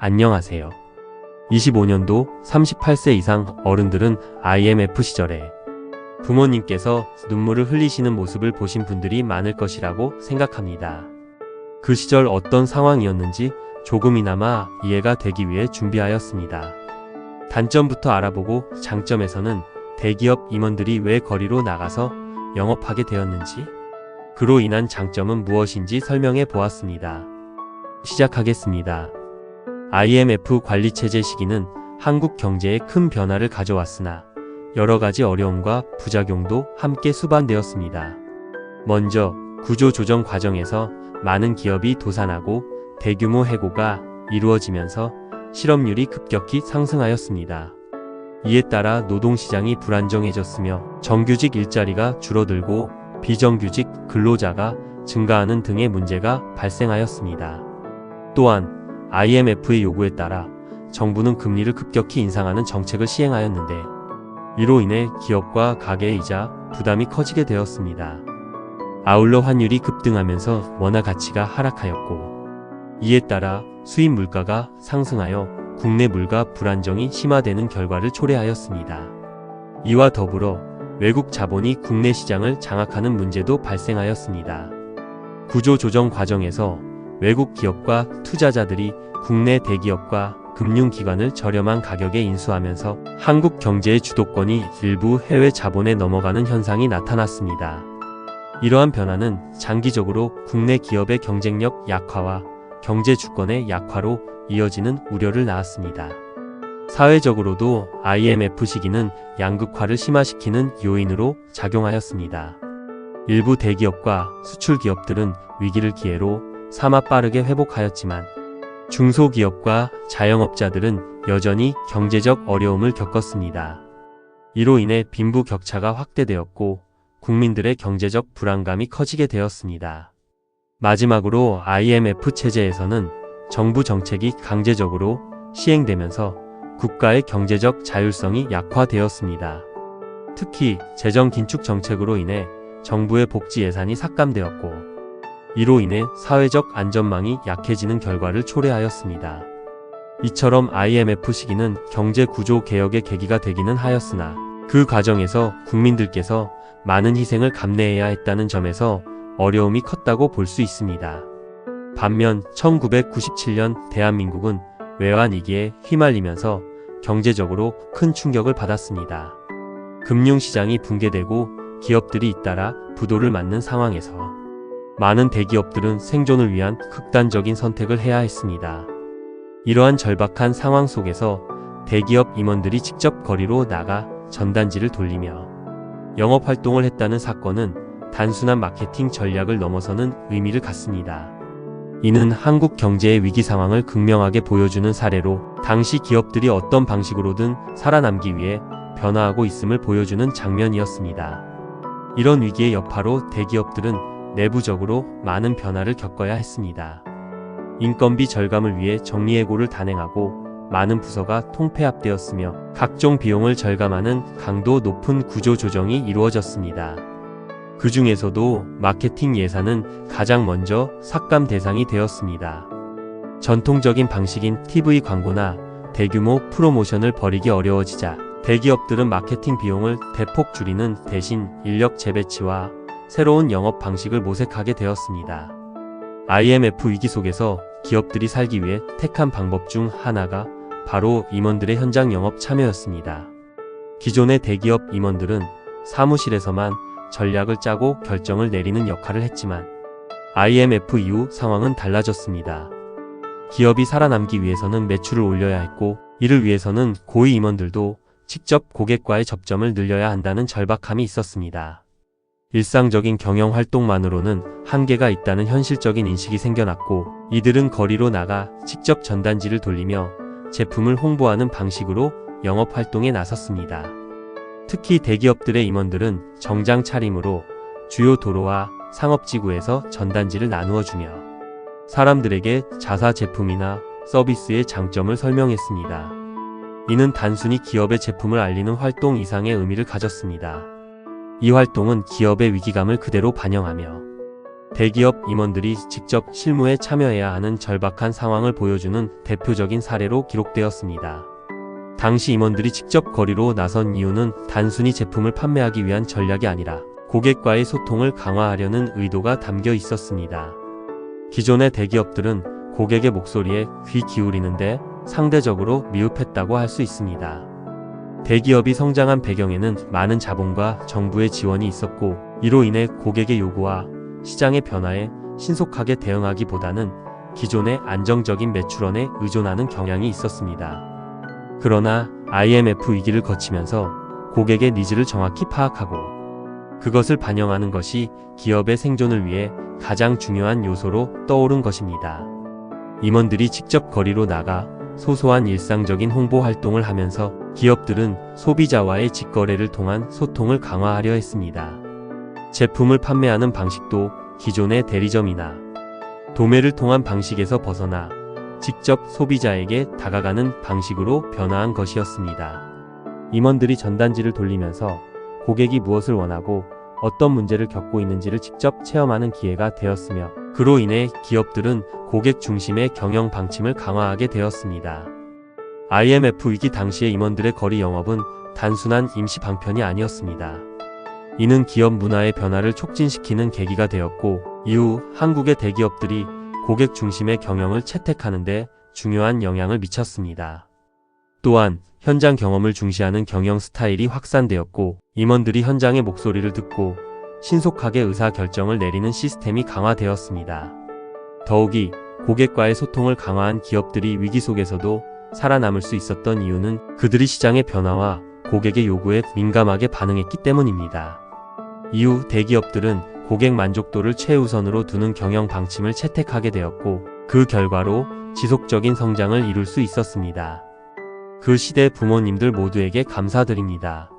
안녕하세요. 25년도 38세 이상 어른들은 IMF 시절에 부모님께서 눈물을 흘리시는 모습을 보신 분들이 많을 것이라고 생각합니다. 그 시절 어떤 상황이었는지 조금이나마 이해가 되기 위해 준비하였습니다. 단점부터 알아보고 장점에서는 대기업 임원들이 왜 거리로 나가서 영업하게 되었는지, 그로 인한 장점은 무엇인지 설명해 보았습니다. 시작하겠습니다. IMF 관리체제 시기는 한국 경제에 큰 변화를 가져왔으나 여러 가지 어려움과 부작용도 함께 수반되었습니다. 먼저 구조조정 과정에서 많은 기업이 도산하고 대규모 해고가 이루어지면서 실업률이 급격히 상승하였습니다. 이에 따라 노동시장이 불안정해졌으며 정규직 일자리가 줄어들고 비정규직 근로자가 증가하는 등의 문제가 발생하였습니다. 또한 IMF의 요구에 따라 정부는 금리를 급격히 인상하는 정책을 시행하였는데, 이로 인해 기업과 가계의 이자 부담이 커지게 되었습니다. 아울러 환율이 급등하면서 원화 가치가 하락하였고, 이에 따라 수입 물가가 상승하여 국내 물가 불안정이 심화되는 결과를 초래하였습니다. 이와 더불어 외국 자본이 국내 시장을 장악하는 문제도 발생하였습니다. 구조조정 과정에서 외국 기업과 투자자들이 국내 대기업과 금융기관을 저렴한 가격에 인수하면서 한국 경제의 주도권이 일부 해외 자본에 넘어가는 현상이 나타났습니다. 이러한 변화는 장기적으로 국내 기업의 경쟁력 약화와 경제 주권의 약화로 이어지는 우려를 낳았습니다. 사회적으로도 IMF 시기는 양극화를 심화시키는 요인으로 작용하였습니다. 일부 대기업과 수출기업들은 위기를 기회로 삼아 빠르게 회복하였지만, 중소기업과 자영업자들은 여전히 경제적 어려움을 겪었습니다. 이로 인해 빈부격차가 확대되었고 국민들의 경제적 불안감이 커지게 되었습니다. 마지막으로 IMF 체제에서는 정부 정책이 강제적으로 시행되면서 국가의 경제적 자율성이 약화되었습니다. 특히 재정 긴축 정책으로 인해 정부의 복지 예산이 삭감되었고, 이로 인해 사회적 안전망이 약해지는 결과를 초래하였습니다. 이처럼 IMF 시기는 경제 구조 개혁의 계기가 되기는 하였으나 그 과정에서 국민들께서 많은 희생을 감내해야 했다는 점에서 어려움이 컸다고 볼 수 있습니다. 반면 1997년 대한민국은 외환위기에 휘말리면서 경제적으로 큰 충격을 받았습니다. 금융시장이 붕괴되고 기업들이 잇따라 부도를 맞는 상황에서 많은 대기업들은 생존을 위한 극단적인 선택을 해야 했습니다. 이러한 절박한 상황 속에서 대기업 임원들이 직접 거리로 나가 전단지를 돌리며 영업활동을 했다는 사건은 단순한 마케팅 전략을 넘어서는 의미를 갖습니다. 이는 한국 경제의 위기 상황을 극명하게 보여주는 사례로 당시 기업들이 어떤 방식으로든 살아남기 위해 변화하고 있음을 보여주는 장면이었습니다. 이런 위기의 여파로 대기업들은 내부적으로 많은 변화를 겪어야 했습니다. 인건비 절감을 위해 정리해고를 단행하고 많은 부서가 통폐합되었으며 각종 비용을 절감하는 강도 높은 구조 조정이 이루어졌습니다. 그 중에서도 마케팅 예산은 가장 먼저 삭감 대상이 되었습니다. 전통적인 방식인 TV 광고나 대규모 프로모션을 벌이기 어려워지자 대기업들은 마케팅 비용을 대폭 줄이는 대신 인력 재배치와 새로운 영업 방식을 모색하게 되었습니다. IMF 위기 속에서 기업들이 살기 위해 택한 방법 중 하나가 바로 임원들의 현장 영업 참여였습니다. 기존의 대기업 임원들은 사무실에서만 전략을 짜고 결정을 내리는 역할을 했지만 IMF 이후 상황은 달라졌습니다. 기업이 살아남기 위해서는 매출을 올려야 했고, 이를 위해서는 고위 임원들도 직접 고객과의 접점을 늘려야 한다는 절박함이 있었습니다. 일상적인 경영 활동만으로는 한계가 있다는 현실적인 인식이 생겨났고, 이들은 거리로 나가 직접 전단지를 돌리며 제품을 홍보하는 방식으로 영업 활동에 나섰습니다. 특히 대기업들의 임원들은 정장 차림으로 주요 도로와 상업지구에서 전단지를 나누어 주며 사람들에게 자사 제품이나 서비스의 장점을 설명했습니다. 이는 단순히 기업의 제품을 알리는 활동 이상의 의미를 가졌습니다. 이 활동은 기업의 위기감을 그대로 반영하며 대기업 임원들이 직접 실무에 참여해야 하는 절박한 상황을 보여주는 대표적인 사례로 기록되었습니다. 당시 임원들이 직접 거리로 나선 이유는 단순히 제품을 판매하기 위한 전략이 아니라 고객과의 소통을 강화하려는 의도가 담겨 있었습니다. 기존의 대기업들은 고객의 목소리에 귀 기울이는데 상대적으로 미흡했다고 할 수 있습니다. 대기업이 성장한 배경에는 많은 자본과 정부의 지원이 있었고, 이로 인해 고객의 요구와 시장의 변화에 신속하게 대응하기보다는 기존의 안정적인 매출원에 의존하는 경향이 있었습니다. 그러나 IMF 위기를 거치면서 고객의 니즈를 정확히 파악하고 그것을 반영하는 것이 기업의 생존을 위해 가장 중요한 요소로 떠오른 것입니다. 임원들이 직접 거리로 나가 소소한 일상적인 홍보 활동을 하면서 기업들은 소비자와의 직거래를 통한 소통을 강화하려 했습니다. 제품을 판매하는 방식도 기존의 대리점이나 도매를 통한 방식에서 벗어나 직접 소비자에게 다가가는 방식으로 변화한 것이었습니다. 임원들이 전단지를 돌리면서 고객이 무엇을 원하고 어떤 문제를 겪고 있는지를 직접 체험하는 기회가 되었으며, 그로 인해 기업들은 고객 중심의 경영 방침을 강화하게 되었습니다. IMF 위기 당시의 임원들의 거리 영업은 단순한 임시 방편이 아니었습니다. 이는 기업 문화의 변화를 촉진시키는 계기가 되었고, 이후 한국의 대기업들이 고객 중심의 경영을 채택하는 데 중요한 영향을 미쳤습니다. 또한 현장 경험을 중시하는 경영 스타일이 확산되었고, 임원들이 현장의 목소리를 듣고 신속하게 의사결정을 내리는 시스템이 강화되었습니다. 더욱이 고객과의 소통을 강화한 기업들이 위기 속에서도 살아남을 수 있었던 이유는 그들이 시장의 변화와 고객의 요구에 민감하게 반응했기 때문입니다. 이후 대기업들은 고객 만족도를 최우선으로 두는 경영 방침을 채택하게 되었고, 그 결과로 지속적인 성장을 이룰 수 있었습니다. 그 시대 부모님들 모두에게 감사드립니다.